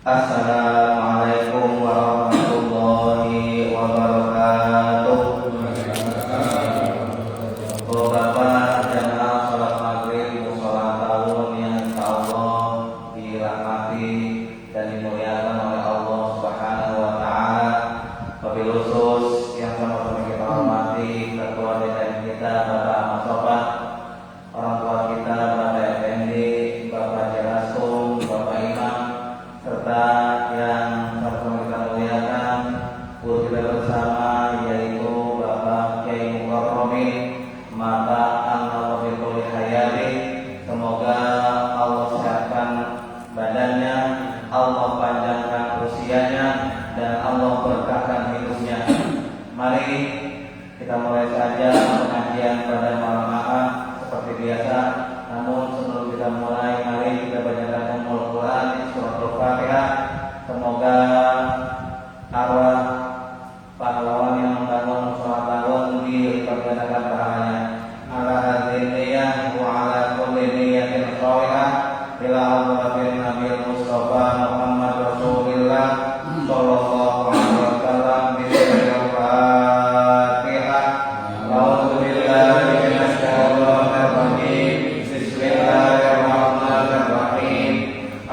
Assalamualaikum warahmatullahi wabarakatuh. Bapak jamaah salat maghrib mushola tahun yang insyaallah dirahmati dan dimuliakan oleh Allah Subhanahu wa taala. Wabil khusus yang sama-sama kita hormati ketua DPR kita Bapak Ahmad Sofa, orang tua kita Bapak Effendi, Bapak Jalasum, Bapak Imam, serta yang sama-sama kita muliakan guru kita bersama yaitu Bapak Kiai Mukarrami Mata An-Nawawi Hayati. Semoga Allah sehatkan badannya, Allah panjangkan usianya, dan Allah berkahkan hidupnya. Mari kita mulai saja pengajian pada malam Ahad seperti biasa. Namun sebelum kita mulai, mari kita bacakan Ummul Quran surat Al-Fatihah. Semoga arwah pahlawan yang membangun sholat tahun dilipat gandakan pahalanya. Ala hadzal niyah wa ala kulli niyatin shalihah ila hadratin Nabil Mustafa Muhammad Rasulillah sallallahu alaihi wasallam. Bismillahirrahmanirrahim. A'udzu billahi minasy syaithanir rajim. Bismillahirrahmanirrahim.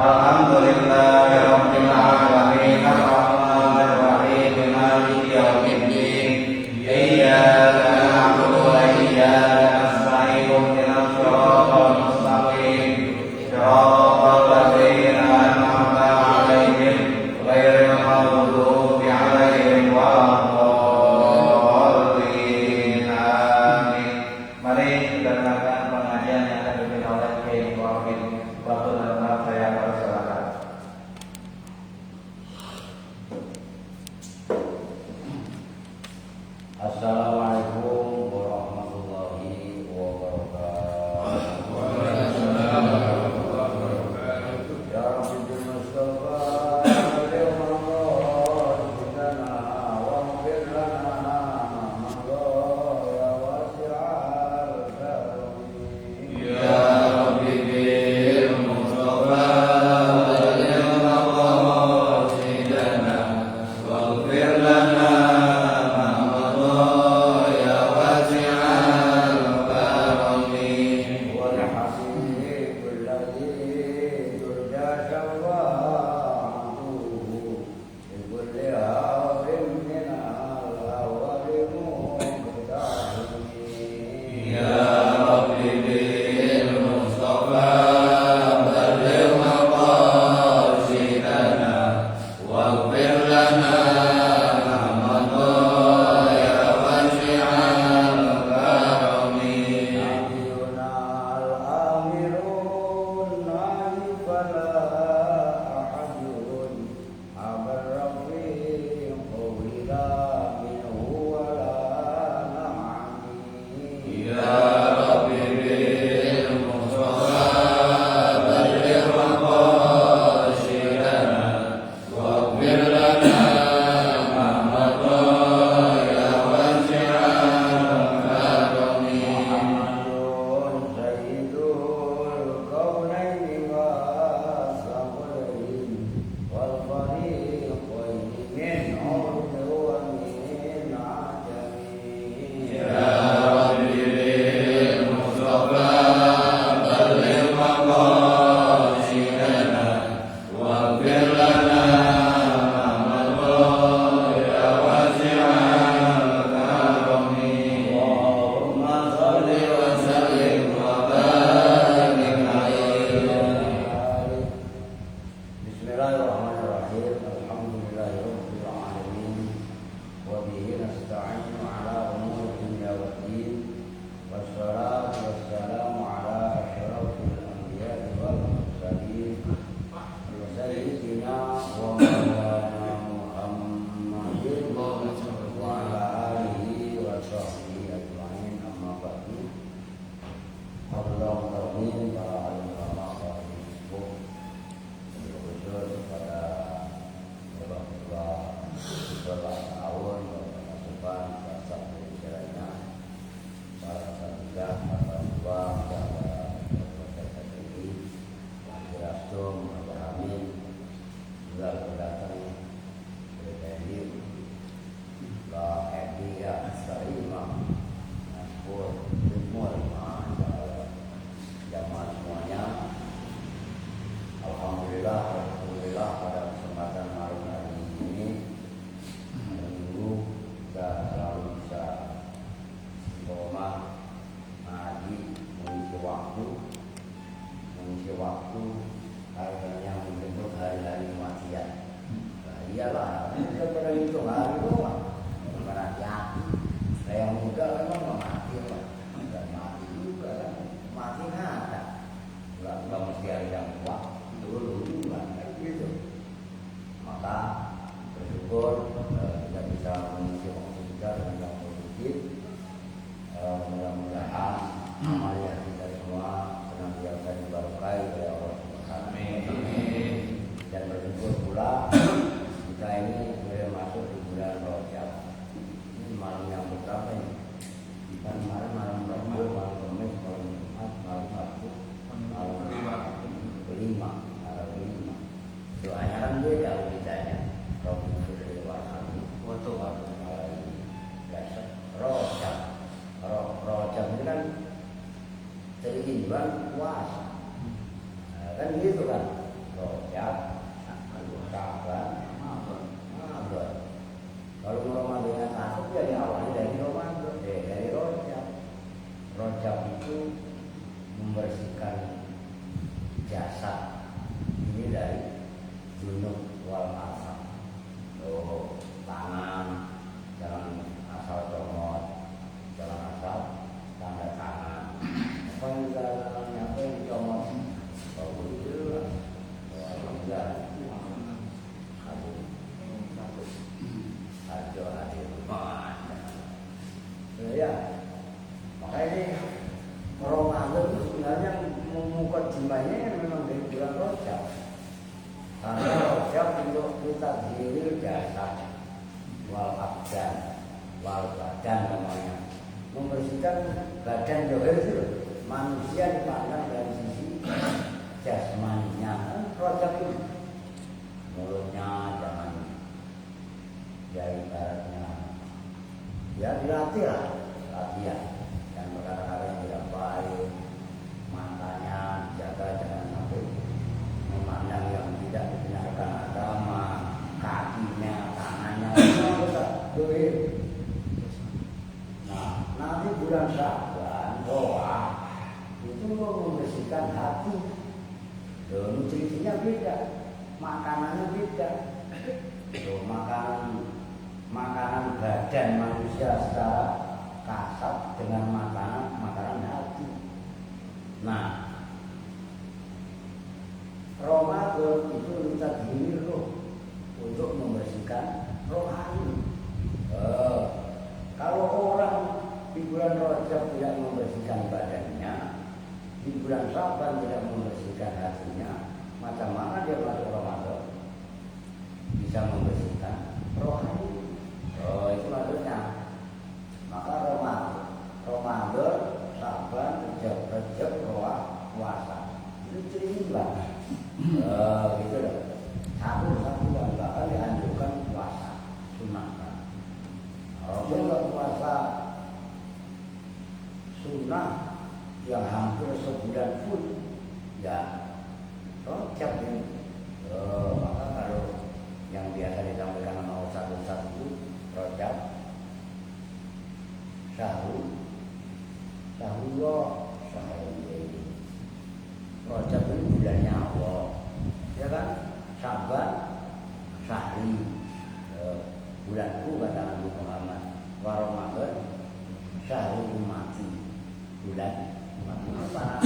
Alhamdulillahirabbil alamin. Arrahmanir rahim. Maliki yaumiddin. Iyyaka na'budu wa iyyaka nasta'in. Ihdinas siratal mustaqim. Siratal ladzina an'amta 'alaihim ghairil maghdubi 'alaihim waladdallin. Amin. Mari kita dengarkan pengajian yang akan dipimpin oleh Kiai Mukarrami. Waktu dan tempat saya persilakan. iyalah, kita pada hitung hari doang. Bukan hati-hati. Nah, yang muda memang nggak mati lah, nggak mati juga kan, mati nggak ada, nggak mesti ada yang tua, dulu kan gitu. Maka bersyukur kita bisa mengisi waktu kita dengan yang positif. Mudah-mudahan amalnya kita semua senantiasa diberkahi oleh Allah Subhanahu wa Ta'ala. Dan bersyukur pula kita ini sudah masuk di bulan Rajab. Ini malam yang berapa ini? Kan malam Rabu, malam Kamis, malam Jumat, malam Sabtu, malam kelima. Doanya kan beda ceritanya. Rabu sudah waktu Rajab. Rajab itu kan bulan puasa. Kan gitu kan. Rajab, Syaban, Ramadan. Kalau Ramadan satu ya diawali dari Ramadan, dari Rajab. Rajab itu membersihkan jasad ini dari junub wal asam. Tangan jangan asal comot, jangan asal tanda tangan. Apa yang dicomot? Kalau itu alhamdulillah. Ya, makanya ini Ramadan itu sebenarnya memukul jimbanya memang dari bulan Rajab. Karena Rajab untuk kita diri jasad wal abdan wal badan namanya, membersihkan badan dohir itu manusia dipandang dari sisi jasmaninya. Rajab itu mulutnya jangan dari baratnya ya dilatih lah, latihan dan perkara-perkara yang tidak baik, matanya dijaga jangan sampai memandang yang tidak dibenarkan agama, kakinya, tangannya semua besar dohir. Nah, nanti bulan Syaban doa itu mau membersihkan hati. Nutrisinya beda, makanannya beda. Makanan badan manusia secara kasat dengan makanan hati. Nah, Ramadan itu kita diri roh untuk membersihkan rohani. Kalau orang di bulan Rajab tidak membersihkan badannya, di bulan Syaban tidak membersihkan hatinya, macam mana dia masuk Ramadan bisa membersihkan rohani? Itu maksudnya. Maka Ramadan, Syaban, Rajab, puasa itu seimbang. Gitu loh. Satu bahkan dianjurkan puasa sunah. Kalau puasa sunnah yang hampir sebulan pun ya Rajab ini. Maka kalau yang biasa disampaikan sama Ustaz itu Rajab, Syahrullah, Rajab ini bulannya Allah, ya kan? Syaban, Syahri, bulanku kata Nabi Muhammad. Wa Ramadan, Syahrul Umati, bulan umat.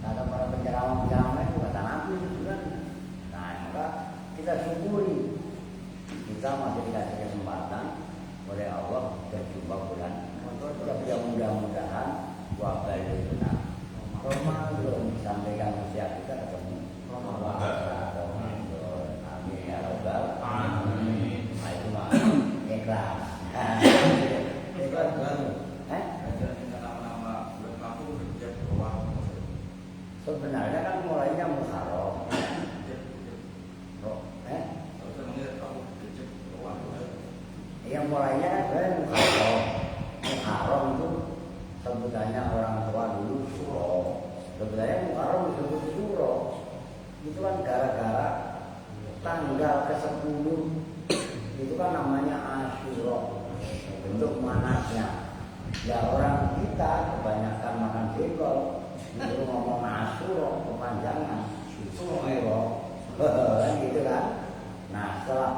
Kata para penceramah itu kata Nabi itu bulan. Nah, maka kita syukuri kita masih dikasih kesempatan oleh Allah berjumpa bulan. Tapi mudah-mudahan wabah itu Ramadan sampaikan usia kita ketemu Ramadan. Amin ya rabbal alamin. Itu mah ikhlas. Ikhlas kan? Sebenarnya kan mulainya Muharram. Yang mulainya kan sebenarnya Muharram. Muharram itu sebutannya orang tua dulu Suro. Sebenarnya Muharram disebut Suro. Itu kan gara-gara tanggal ke-10 itu kan namanya Asyura, bentuk manasnya. Ya orang kita kebanyakan makan jengkol, itu ngomong Asyura kepanjangan Suro, kan gitu kan. Nah setelah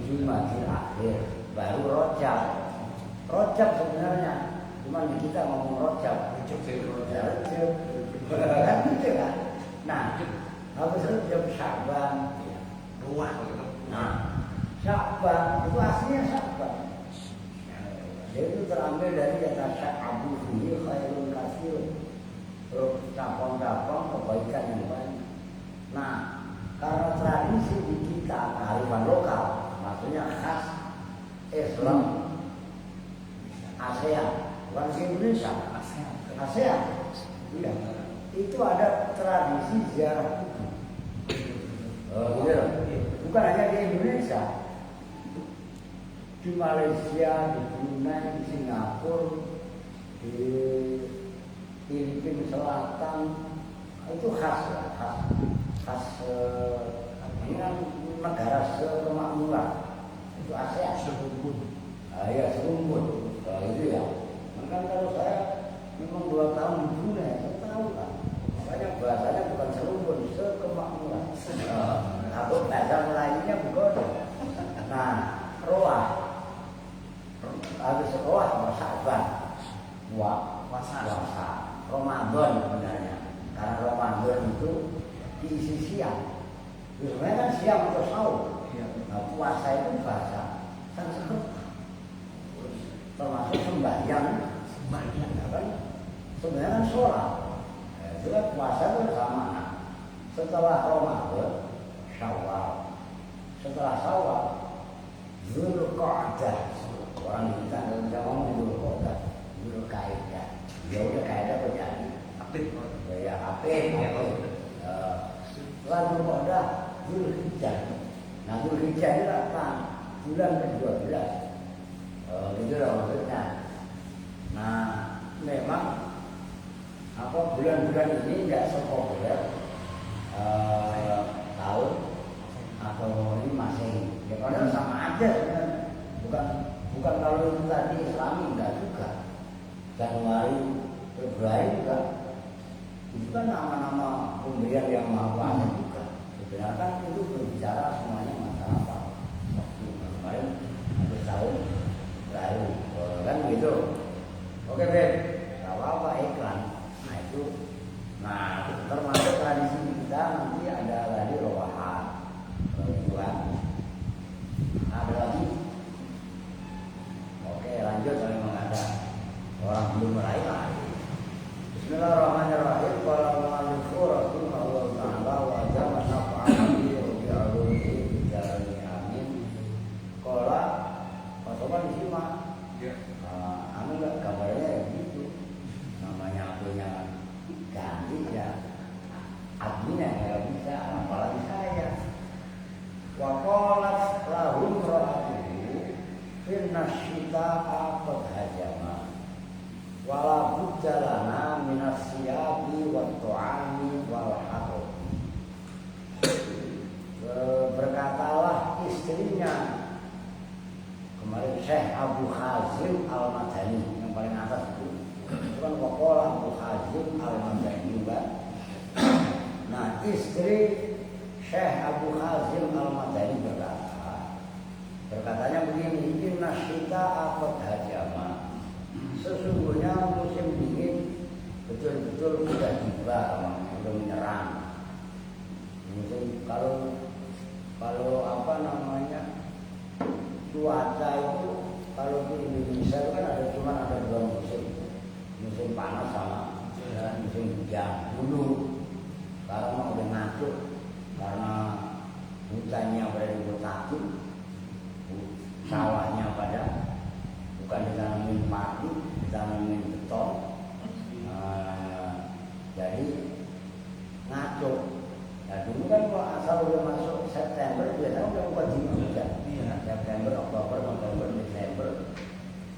Jumadil Akhir, baru Rojab. Rojab sebenarnya, cuma di kita ngomong Rojab. Rojab, kan gitu kan. Nah, habis Rojab Sya'ban, nah, Sya'ban itu aslinya Sya'ban. Dia itu terambil dari kata Sya'abu fihi khairun katsir. Terus cabang-cabang kebaikan yang banyak. Nah, karena tradisi di kita kearifan lokal, maksudnya khas Islam ASEAN, bukan di Indonesia, ASEAN. Iya. Itu ada tradisi ziarah kubur. Gitu. Bukan hanya di Indonesia, di Malaysia, di Brunei, di Singapura, di Filipina Selatan, itu khas ya, khas ini kan negara sekemakmuran, itu ASEAN. Ya serumpun, itu ya. Maka kalau saya memang 2 tahun di Brunei, saya tahu kan. Makanya bahasanya bukan serumpun, sekemakmuran. Atau bahasa lainnya bukan. Nah, roah, habis roah Sya'ban, puasa. Ramadan sebenarnya, karena Ramadan itu diisi siang. Sebenarnya kan siang atau sahur. Nah, puasa itu bahasa Sanskerta, termasuk sembahyang kan? Sebenarnya kan sholat. Itu kan puasa itu sama. Nah, setelah Ramadan, Syawal. Setelah Syawal, Dzulqa'dah. Orang kita nggak bisa ngomong Dzulqa'dah, Dzulqa'dah. Ya udah kaidah terjadi. Ya apik. Lalu pada Dzulhijjah. Nah Dzulhijjah itu apa? Bulan ke-12. Gitu loh maksudnya. Nah memang bulan-bulan ini nggak sepopuler tahun atau ini Masehi. Ya padahal sama aja sebenarnya. Bukan kalau itu tadi Islami enggak juga. Januari, Februari juga. Itu kan nama-nama pemberian yang maha kuasa juga. Sebenarnya kan itu berbicara semuanya masalah apa? Kemarin habis tahun baru, kan begitu. Oke Beb, kalau apa iklan? Nah itu, termasuk tradisi kita nanti ada tadi rowahan, tujuan. Ada lagi? Oke lanjut kalau memang ada. Orang belum meraih lagi. Bismillahirrahmanirrahim. Qala al-mu'allifu rahimahullah ta'ala wa jama'a nafa'ana bi rubi'aluhi bijarani amin. Qala pasokan disimak. Anu enggak kabarnya ya gitu. Namanya punya ganti ya. Adminnya enggak bisa, apalagi saya. Wa qalat lahum ra'atuhu finna syita'a qad hajama. Wala budjalana minas siyabi wat tu'ami wal harob. Berkatalah istrinya kemarin Syekh Abu Hazim Al-Madani yang paling atas itu kan waqala Abu Hazim Al-Madani kan. Nah istri Syekh Abu Hazim Al-Madani berkatanya begini, inna syita'a qad hajama. Sesungguhnya musim dingin betul-betul sudah tiba, sudah menyerang. Musim kalau apa namanya cuaca itu kalau di Indonesia itu kan ada 2 musim, musim panas sama musim hujan. Dulu sekarang mau udah ngatur karena hutannya pada diberkati, sawahnya pada bukan ditanamin padi, ditanamin beton. Jadi ngaco. Nah dulu kan asal udah masuk September biasanya udah buka hujan. September, Oktober, November, Desember,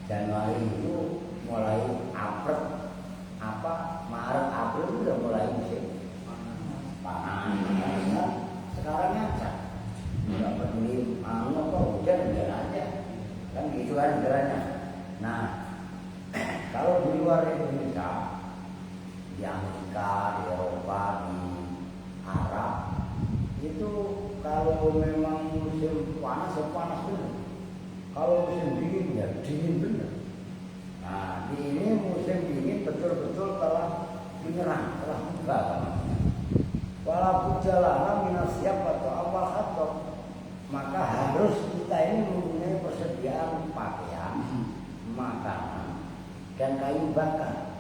Januari itu mulai April, Maret, April itu udah mulai musim panas. Sekarang nyata, nggak peduli hujan aja, kan gitu kan jalannya. Nah, kalau di luar Indonesia, di Amerika, di Eropa, di Arab, itu kalau memang musim panas itu maka harus kita ini mempunyai persediaan pakaian, makanan, dan kayu bakar.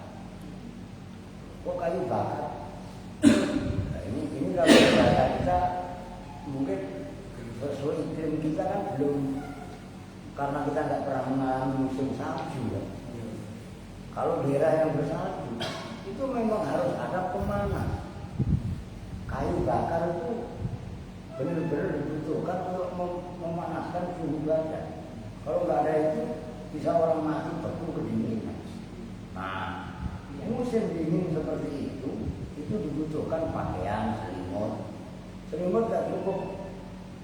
Kok kayu bakar? Nah, ini kalau bahasa kita mungkin sesuai iklim kita kan belum, karena kita nggak pernah mengalami musim salju ya. Kalau daerah yang bersalju itu memang harus ada pemanas. Kayu bakar itu benar-benar dibutuhkan untuk memanaskan suhu badan. Kalau nggak ada itu bisa orang mati beku kedinginan. Nah, musim dingin seperti itu dibutuhkan pakaian, selimut. Selimut nggak cukup.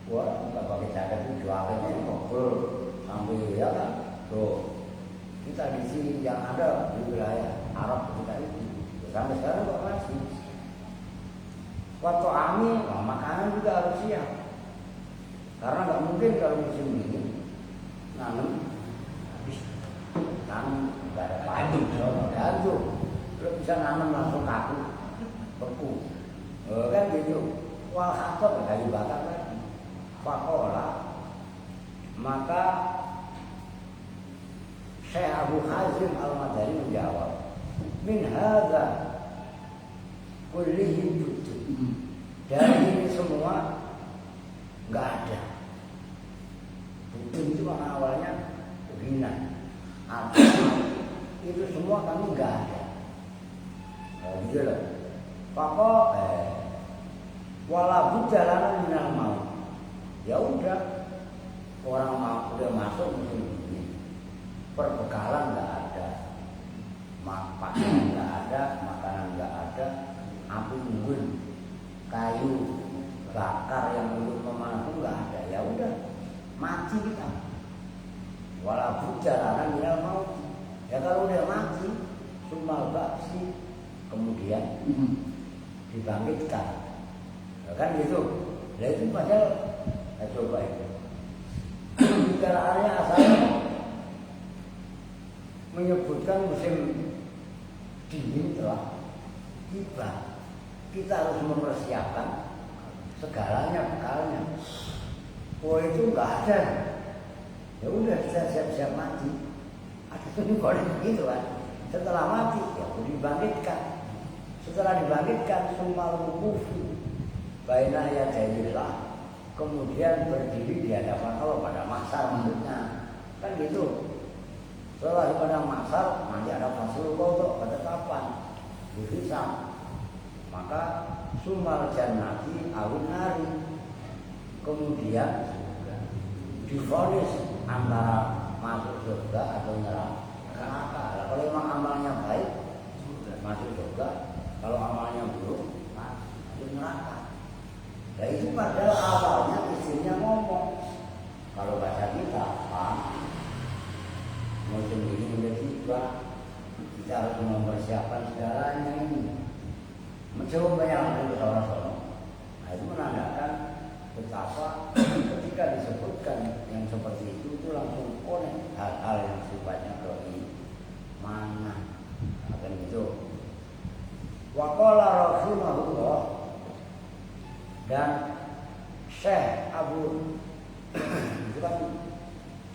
Wah, nggak pakai jaket itu jualannya ngobrol sampai ya kan. Tuh, kita di sini yang ada di wilayah Arab kita itu sampai sekarang kok masih. Waktu amin, makanan juga harus siap. Karena nggak mungkin kalau musim dingin nanam habis, nanam nggak ada payung, gantung. Lo bisa nanam langsung kaku, beku, kan gitu. Walhasil kayu bakar kan. Fakola, maka Syekh Abu Hazim Al-Madani menjawab, min hadza kullihi butuh. Dari ini semua nggak ada. Butuh itu makna awalnya ghina. Itu semua kami nggak ada. Gitu loh. Pokok walaupun jalanan minal maut. Ya udah, orang mau udah masuk musim ini, perbekalan nggak ada, pakaian nggak ada, makanan nggak ada, api unggun, kayu bakar yang untuk memanaskan nggak ada. Ya udah, mati kita. Walaupun jalanan minal maut. Ya kalau udah mati, sumal baksi, kemudian dibangkitkan. Ya kan gitu. Ya itu padahal coba itu. Bicaraannya asalnya menyebutkan musim dingin telah tiba. Kita harus mempersiapkan segalanya, bekalnya. Oh itu nggak ada. Ya udah kita siap-siap mati. Ada ini boleh begitu kan. Setelah mati ya dibangkitkan. Setelah dibangkitkan sumal wukufi baina yadayillah, kemudian berdiri di hadapan Allah pada mahsyar maksudnya. Kan gitu. Setelah pada mahsyar nanti ada fasul qadha, ketetapan dihisab. Maka sumal jannati awin nari, kemudian divonis antara masuk surga atau neraka. Kalau memang amalnya baik masuk surga, kalau amalnya buruk masuk neraka. Nah itu padahal awalnya istrinya ngomong, kalau bahasa kita musim ini udah tiba, kita harus mempersiapkan segalanya ini. Mencoba banyak dari orang-orang. Nah itu menandakan betapa ketika disebutkan yang seperti itu langsung connect hal-hal yang sifatnya doi mana akan gitu. Waqala Rasulullah, dan Syekh Abu itu kan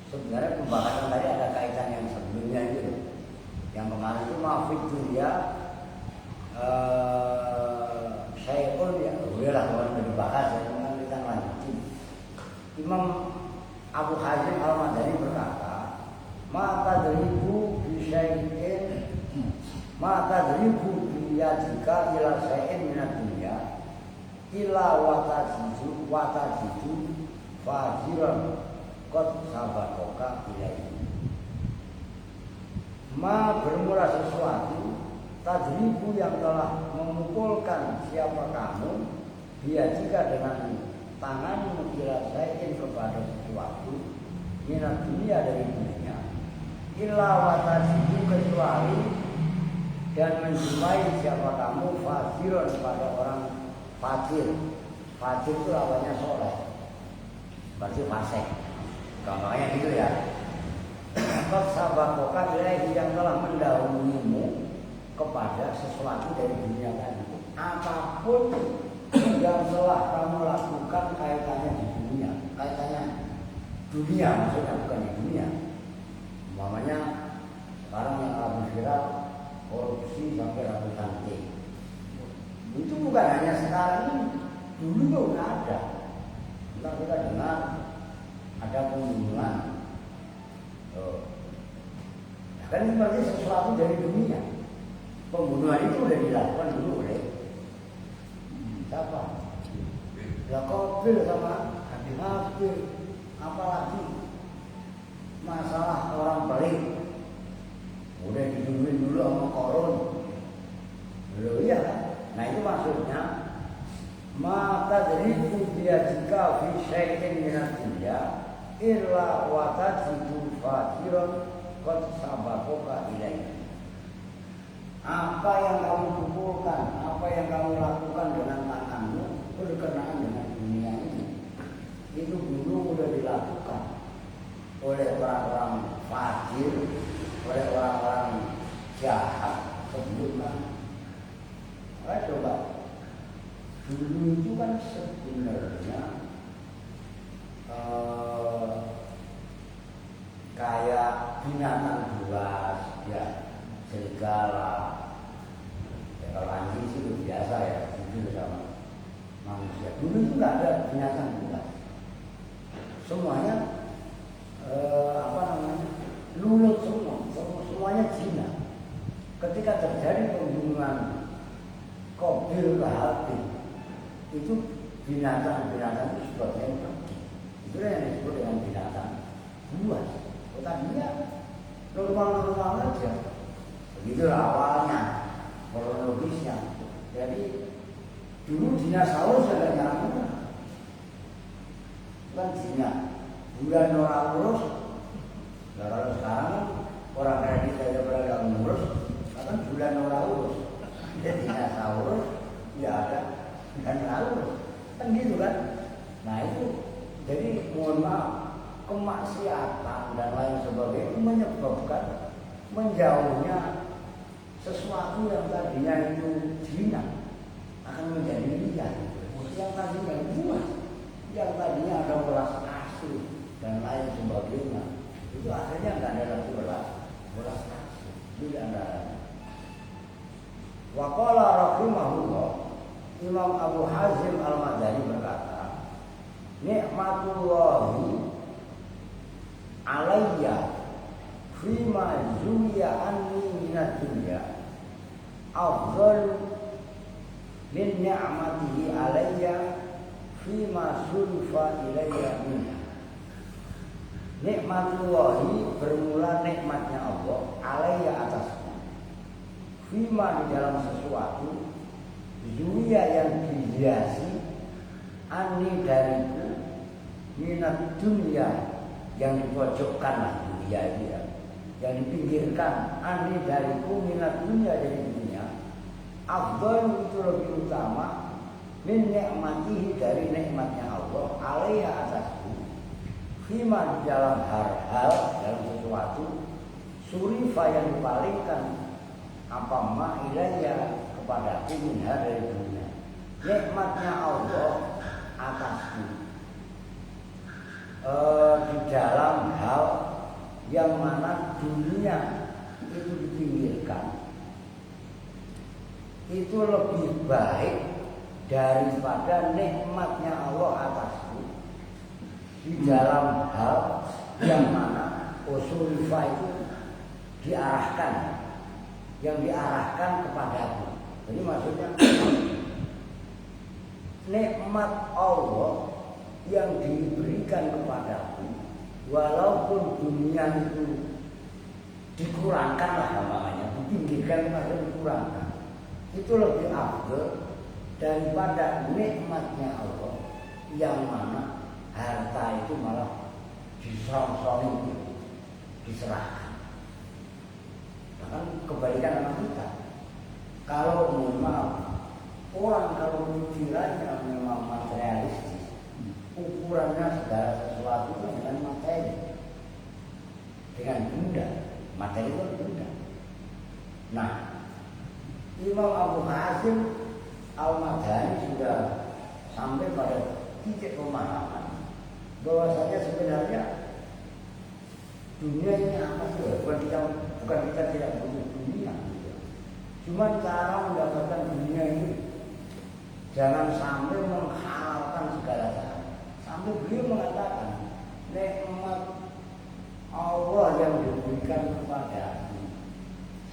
sebenarnya pembahasan tadi ada kaitan yang sebelumnya itu. Yang kemarin itu mafid dunia Syekhul ya udahlah kalau dibahas ya, kita lanjutin. Imam Abu Hazim Al-Madani berkata, mata deribu bisyai'in, mata deribu biyadika ila syai'in minat dunia ila watajidu fajiran qad sabakoka ilaihi. Ma bermula sesuatu tadribu yang telah memukulkan siapa kamu, dia jika dengan tanganmu ila syai'in kepada sesuatu minat dunia dari dunia ila watajidu kecuali dan menjumpai siapa kamu fajiran pada orang fajir. Fajir itu lawannya soleh, berarti fasik. Gampangnya gitu ya. Kau sabakokan ilahi yang telah mendahulumu kepada sesuatu dari dunia tadi. Apapun yang telah kamu lakukan kaitannya di dunia, kaitannya dunia, maksudnya bukan di dunia. Umpamanya sekarang yang lagi viral korupsi sampai ratusan T. Itu bukan hanya sekarang ini, dulu juga ada. Entah kita dengar ada pembunuhan. Kan ini berarti sesuatu dari dunia. Pembunuhan itu sudah dilakukan dulu oleh siapa? Ya Qabil sama Habil. Apalagi masalah orang pelit udah dibunuhin dulu sama Korun. Loh iya kan? Nah itu maksudnya maka dari dia jika fisyai'in minat dunia illa watajidu fajiran qad sabakoka ilaih. Apa yang kamu kumpulkan, apa yang kamu lakukan dengan tanganmu berkenaan dengan dunia ini, itu dulu sudah dilakukan oleh orang-orang fajir, oleh orang-orang jahat sebelumnya. Coba dulu itu kan sebenarnya kayak binatang buas, ya serigala. Ya, kalau anjing sih itu biasa ya, itu sama manusia. Dulu itu nggak ada binatang buas. Semuanya lulut semua, semuanya Cina. Ketika terjadi pembunuhan Qabil ke Habil, itu binatang-binatang itu sebabnya pergi. Itu yang disebut dengan binatang buas. Tadinya normal-normal aja. Begitu awalnya, kronologisnya. Jadi dulu dinosaurus ada nyamuk. Kan Cina, Buranosaurus. Kalau sekarang orang kredit saja beragam ngurus, kan Buranosaurus. Jadi dinosaurus, ya ada Buranosaurus. Kan gitu kan? Nah itu, jadi mohon maaf, kemaksiatan dan lain sebagainya menyebabkan menjauhnya sesuatu yang tadinya itu jinak akan menjadi liar. Yang tadinya buas, yang tadinya ada belas kasih dan lain sebagainya, itu akhirnya nggak ada lagi belas kasih. Tidak ada. Waqala rahimahullah, Imam Abu Hazim Al-Madani berkata, nikmatullahi alayya fima zuya anni minat dunya afdal min ni'matihi alayya fima sulfa ilayya minha. Nikmatullahi bermula nikmatnya Allah alayya atasku, fima di dalam sesuatu zuya yang dihiasi anni dariku minat dunya yang dipojokkan lah dunia itu ya, yang dipinggirkan ani dariku minat dunia dari dunia afdal itu lebih utama min ni'matihi dari nikmatnya Allah alaiha atasku fima di dalam hal dalam sesuatu surifa yang dipalingkan apa ma ilayya kepadaku minha dari dunia. Nikmatnya Allah atasku di dalam hal yang mana dunia itu dipinggirkan, itu lebih baik daripada nikmatnya Allah atasku di dalam hal yang mana usulifah itu diarahkan, yang diarahkan kepadaku. Jadi maksudnya nikmat Allah yang diberikan kepadaku, walaupun dunia itu dikurangkan lah namanya, dipinggirkan atau dikurangkan, itu lebih afdal daripada nikmatnya Allah yang mana harta itu malah disong-songin, diserahkan. Bahkan kebalikan sama kita. Kalau mohon maaf, orang kalau pikirannya memang materialistis, ukurannya segala sesuatu dengan materi, dengan benda, materi itu benda. Nah, Imam Abu Hazim Al-Madani sudah sampai pada titik pemahaman bahwasanya sebenarnya dunia ini apa sih? Bukan kita tidak butuh dunia. Cuma cara mendapatkan dunia ini jangan sampai menghalalkan segala cara. Sampai beliau mengatakan nikmat Allah yang diberikan kepada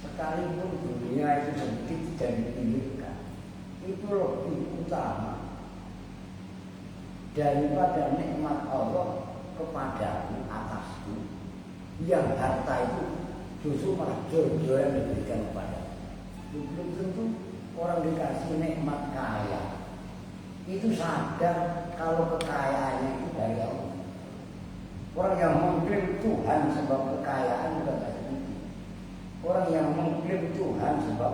sekalipun dunia itu sedikit tidak dipinggirkan, itu lebih utama daripada nikmat Allah kepadaku atasku yang harta itu justru malah jodoh yang diberikan kepada. Belum tentu orang dikasih nikmat kaya itu sadar kalau kekayaannya itu dari Allah. Orang yang mengklaim Tuhan sebab kekayaan juga tidak sedikit. Orang yang mengklaim Tuhan sebab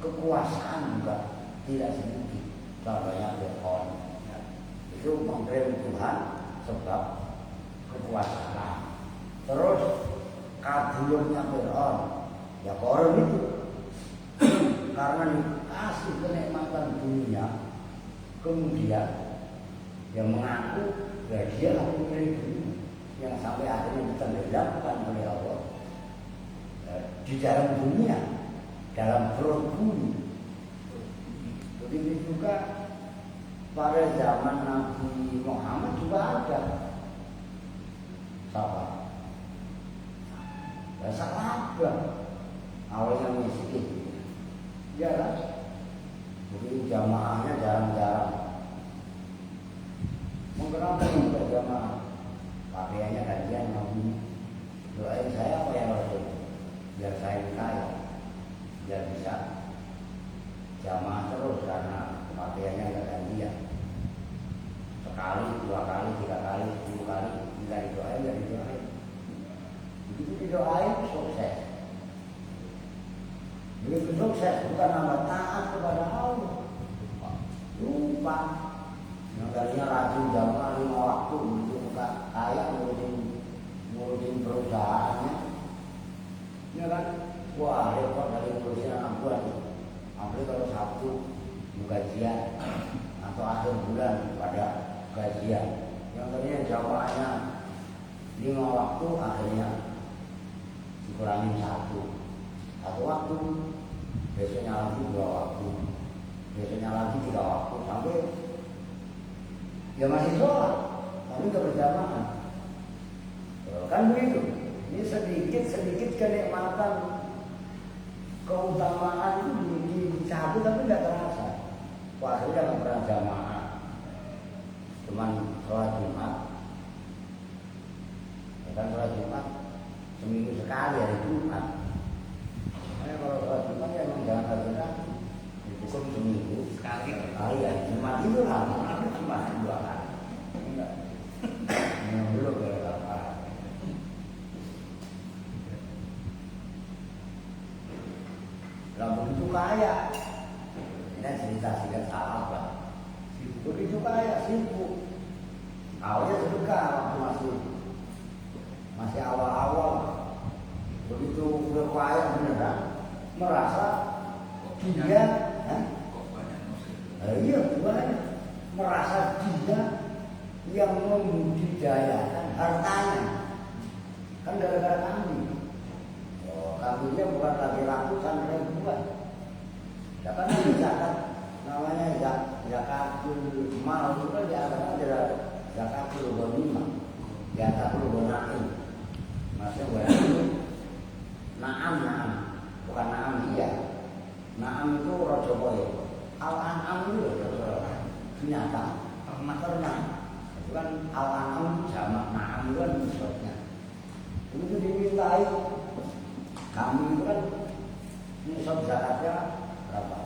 kekuasaan juga tidak sedikit. Contohnya Fir'aun, itu mengklaim Tuhan sebab kekuasaan. Terus kabulnya Fir'aun, ya Korun itu karena dikasih kenikmatan dunia, kemudian yang mengaku bahwa dia lah pemilik dunia, yang sampai akhirnya ditenggelamkan oleh Allah di dalam dunia, dalam perut bumi. Begitu juga pada zaman Nabi Muhammad juga ada sahabat. Sahabat awalnya miskin, ya lah. Jadi jamaahnya jarang-jarang. Kenapa juga jamaah? Pakaiannya gantian Nabi. Doain saya apa yang Rasul? Biar saya kaya, biar bisa jamaah terus karena pakaiannya nggak gantian. Sekali, 2 kali, 3 kali, 10 kali, tidak didoain, nggak didoain. Begitu didoain sukses. Begitu sukses bukan nambah taat kepada Allah, lupa. Yang tadinya rajin jamaah 5 waktu begitu kaya ngurusin perusahaannya, ya kan? Wah repot dari ngurusin anak buah. Apalagi kalau Sabtu gajian atau akhir bulan pada gajian. Yang tadinya jamaahnya 5 waktu akhirnya dikurangin 1 waktu, besoknya lagi 2 waktu, besoknya lagi 3 waktu, sampai ya masih sholat, tapi nggak berjamaah. Kan begitu. Ini sedikit kenikmatan, keutamaan itu dicabut tapi nggak terasa. Wah, sudah nggak pernah jamaah, cuman sholat Jumat. Ya kan sholat Jumat seminggu sekali hari Jumat. Makanya kalau sholat Jumat ya memang jangan terganggu. Cukup seminggu sekali ya Jumat itu lama, cuma 2 kali. Enggak. Yang belum berapa. Lah begitu kaya. Ini cerita singkat sahabat. Begitu kaya sibuk. Awalnya sedekah waktu masih awal-awal. Begitu udah kaya beneran, merasa dia iya banyak, merasa dia yang membudidayakan hartanya. Kan gara-gara kambing. Kambingnya bukan lagi ratusan ribuan. Ya kan ada zakat, namanya zakatul mal itu kan diantara zakatul ghanimah, zakatul ghanimah. Maksudnya berarti naam, bukan naam dia. Naam itu rojo boyo. Al-an'am itu binatang, ternak. Itu kan al-an'am itu jamak, naam itu kan maksudnya. Itu dimintai kambing itu kan nisab zakatnya berapa?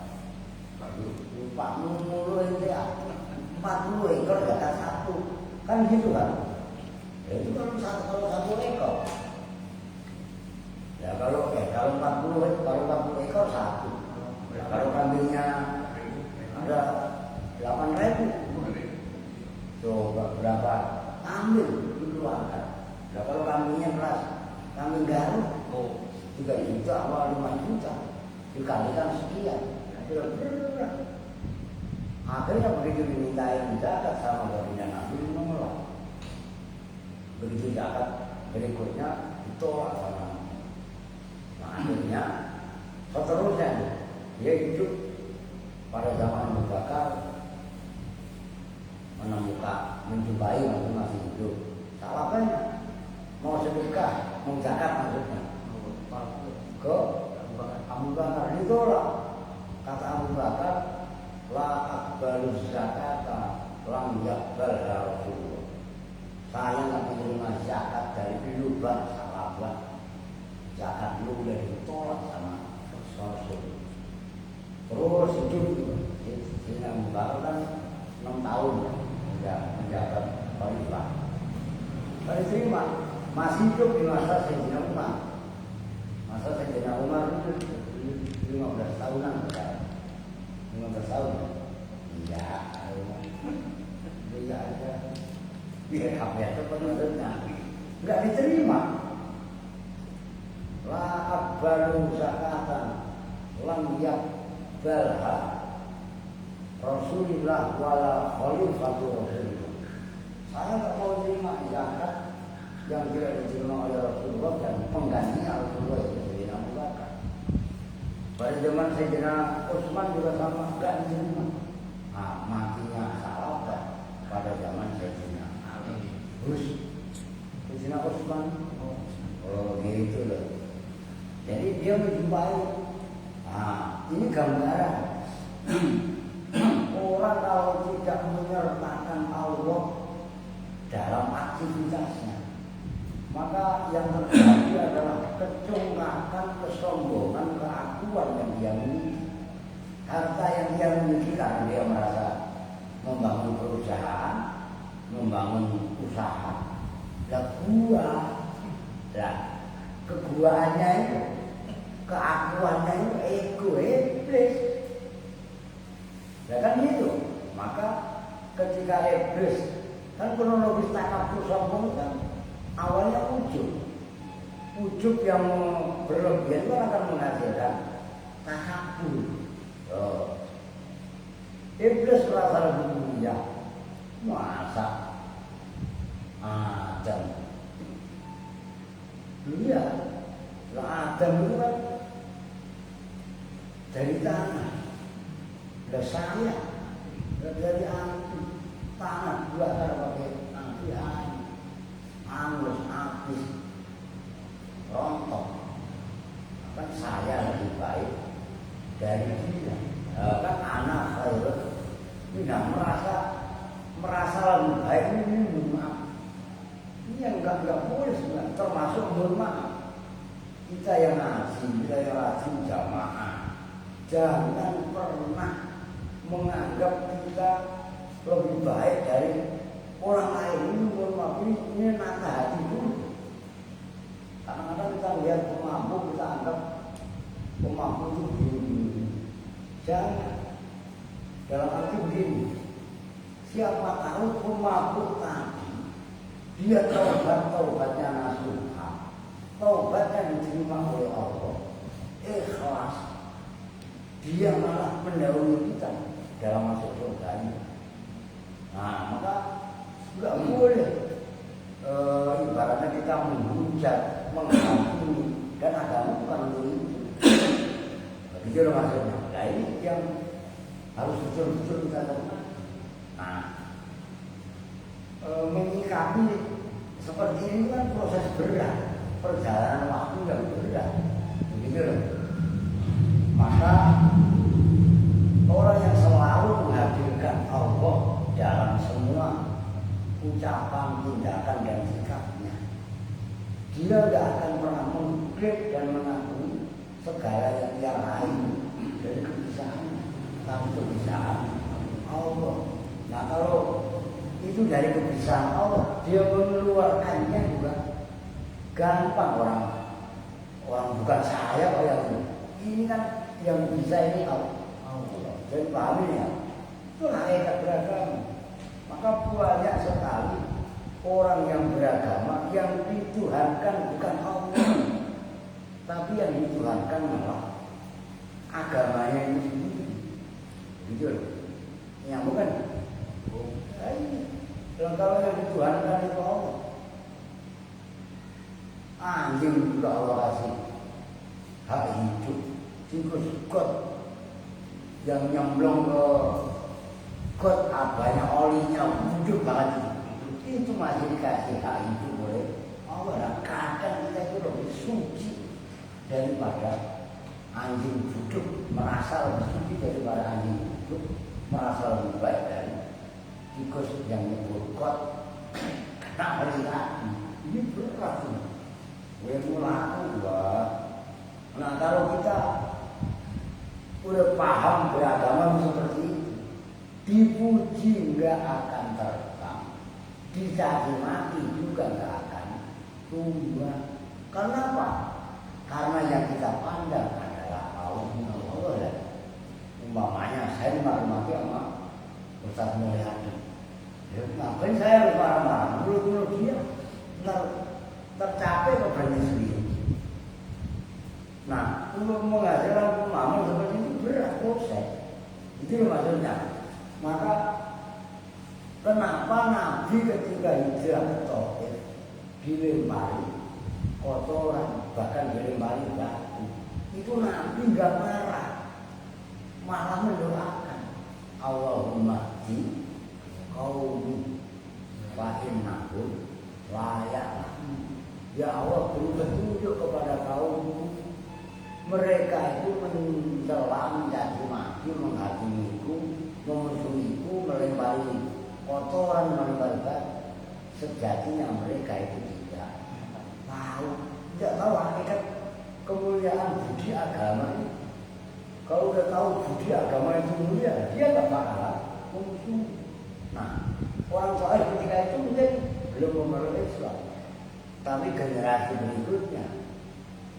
40 itu ya, 40 ekor zakat 1. Kan gitu kan? Ya itu kan kalau 1 ekor. Ya kalau 40 ekor 1. Nah, kalau kambingnya ada 8.000, coba berapa ambil dikeluarkan. Nah, kalau kambingnya kelas kambing garut, juga juta awal 5 juta dikalikan sekian. Akhirnya begitu dimintain zakat sama baginda Nabi menolak. Begitu zakat berikutnya ditolak sama. Nah, akhirnya seterusnya dia hidup pada zaman Abu Bakar menjumpai waktu masih hidup. Salah banyak. Mau sedekah, mau zakat maksudnya. Ke Abu Bakar ditolak. Kata Abu Bakar, la akbalu zakata lam yakbal Rasulullah. Saya nggak menerima zakat dari lubang sahabat. Zakat lu udah ditolak sama Rasul. Terus hidup Sayyidina Abu Bakar kan 6 tahun menjabat khalifah. Kalau diterima masih hidup di masa Sayyidina Umar. Masa Sayyidina Umar itu 15 tahunan sekarang. 15 tahun. Iya aja. Biar apa ya penuntutnya nggak diterima. La akbalu zakatan lam yakbalha Rasulullah wala khalifatul Rasulullah. Saya nggak mau terima zakat yang tidak diterima oleh Rasulullah dan penggantinya Rasulullah itu Sayyidina Abu Bakar. Pada zaman Sayyidina Utsman juga sama, nggak diterima. Nah, matinya sahabat pada zaman Sayyidina Ali. Terus Sayyidina Utsman, oh gitu loh. Jadi dia menjumpai, nah ini gambaran orang kalau tidak menyertakan Allah dalam aktivitasnya, maka yang terjadi adalah kecongkakan, kesombongan, keakuan yang dia miliki. Harta yang dia miliki karena dia merasa membangun perusahaan, membangun usaha, keguaannya itu, keakuannya itu ego iblis. Ya kan gitu. Maka ketika iblis kan kronologis takabur sombong kan awalnya ujub yang berlebihan itu akan menghasilkan takabur. Iblis merasa lebih mulia. Masa Adam? Iya, Adam itu kan dari tanah, dari saya, dari api, tanah dua pakai api, angus, habis, rontok. Kan saya lebih baik dari dia. Kan anak saya tidak merasa lebih baik ini maaf. Ini yang enggak boleh sebenarnya, termasuk mohon maaf. Kita yang ngaji jamaah, jangan pernah menganggap kita lebih baik dari orang lain. Ini mohon maaf, ini nata hati dulu. Kadang-kadang kita lihat pemabuk, kita anggap pemabuk itu begini. Jangan. Dalam arti begini, siapa tahu pemabuk tadi dia taubatnya nasuha, taubatnya diterima oleh Allah, ikhlas, dia malah mendahului kita dalam masuk surga. Nah, maka nggak boleh ibaratnya kita menghujat, menghakimi, dan agama bukan untuk itu. Begitu loh maksudnya. Nah, ini yang harus betul-betul kita lakukan. Nah, menyikapi seperti ini kan proses berat, perjalanan waktu yang berat, begitu loh. Maka orang yang selalu menghadirkan Allah dalam semua ucapan, tindakan, dan sikapnya, dia tidak akan pernah mengklaim dan mengakui segala yang dia raih dari kebiasaan, tapi kebiasaan Allah. Nah, kalau itu dari kebiasaan Allah, dia mengeluarkannya juga gampang. Orang bukan saya kok yang ini kan yang bisa ini Allah. Jadi pahami ya, itu hakikat beragama. Maka banyak sekali orang yang beragama yang dituhankan bukan Allah, tapi yang dituhankan malah agamanya ini sendiri. Gitu loh. Ya bukan. Dan kalau yang dituhankan itu Allah. anjing juga Allah kasih hak hidup. Tikus got yang nyemplung ke got banyak olinya hidup banget itu masih dikasih hak hidup oleh Allah. Kadang kita itu lebih suci daripada anjing hidup, merasa lebih suci daripada anjing hidup, merasa lebih baik dari tikus yang nyebur got. Karena melihat ini berat ini. Gue mulai buat. Nah kalau kita udah paham beragama seperti itu, dipuji nggak akan terekam, dicaci maki juga nggak akan tumbuh. Karena apa? Karena yang kita pandang adalah Allah. Umpamanya saya dimaki-maki sama Ustaz Mulyadi. Ya, ngapain saya harus marah-marah? Mulut-mulut dia tercapai ke berani sendiri. Nah, untuk mengajarkan pemahaman seperti itu berat proses. Itu maksudnya. Maka kenapa Nabi ketika hijrah ke Taif dilempari kotoran, bahkan dilempari batu, itu Nabi nggak marah, malah mendoakan Allahumma di qaumi fa innahum la ya'lamun. Ya Allah, beri petunjuk kepada kaumku. Mereka itu mencela, mencaci maki, menghakimiku, memusuhiku, melempari kotoran, melempari batu. Sejatinya mereka itu tidak tahu hakikat kemuliaan budi agama ini. Kalau udah tahu budi agama itu mulia, dia nggak bakalan memusuhi. Nah, orang Taif ketika itu mungkin belum memeluk Islam, tapi generasi berikutnya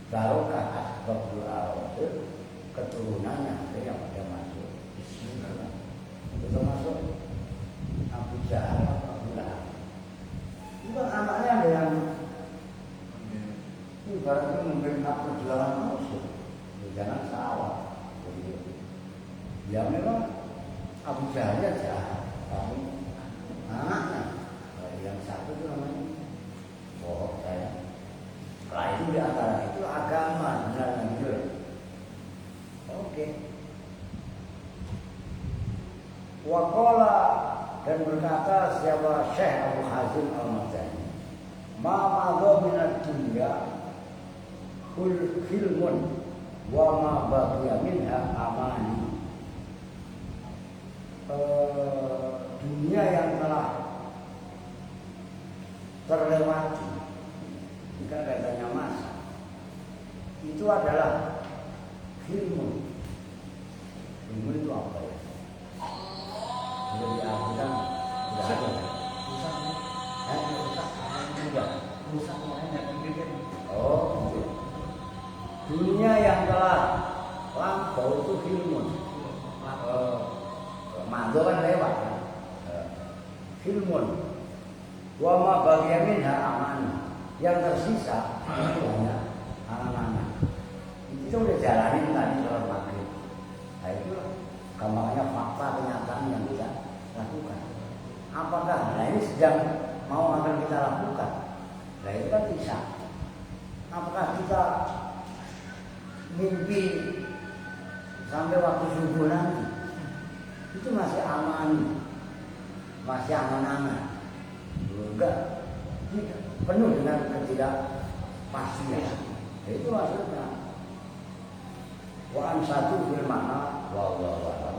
barokah asbabul rasul keturunannya yang pada masuk Islam, itu masuk Abu Jahal, Abu Lahab. Itu anaknya ada yang ibaratnya mungkin aku jualan musuh, jangan salah. Ya memang Abu Jahal jahat, tapi anaknya yang satu itu namanya bohong saya. Setelah itu di antara itu agama benar dan jujur. Oke. Waqala dan berkata siapa Syekh Abu Hazim Al-Mazani, ma madha minad dunya hilmun wa ma baqiya minha amani. Dunia yang telah terlewati, jika katanya masa, itu adalah hilmun. Hilmun itu apa ya? Sudah diartikan tidak ada. Rusak. Oh, gitu. Dunia yang telah lampau itu hilmun. Mado kan lewat kan? Hilmun. Wa ma baqiya minha aman. Yang tersisa itu hanya anak-anak. Itu udah jalanin tadi sholat maghrib. Nah itu gambarnya fakta kenyataan yang kita lakukan. Apakah nah ini sedang mau akan kita lakukan? Nah itu kan bisa. Apakah kita mimpi sampai waktu subuh nanti? Itu masih aman, masih aman-aman. Enggak, penuh dengan ketidakpastian. Itu maksudnya. Wa an satu bil makna wallahu a'lam.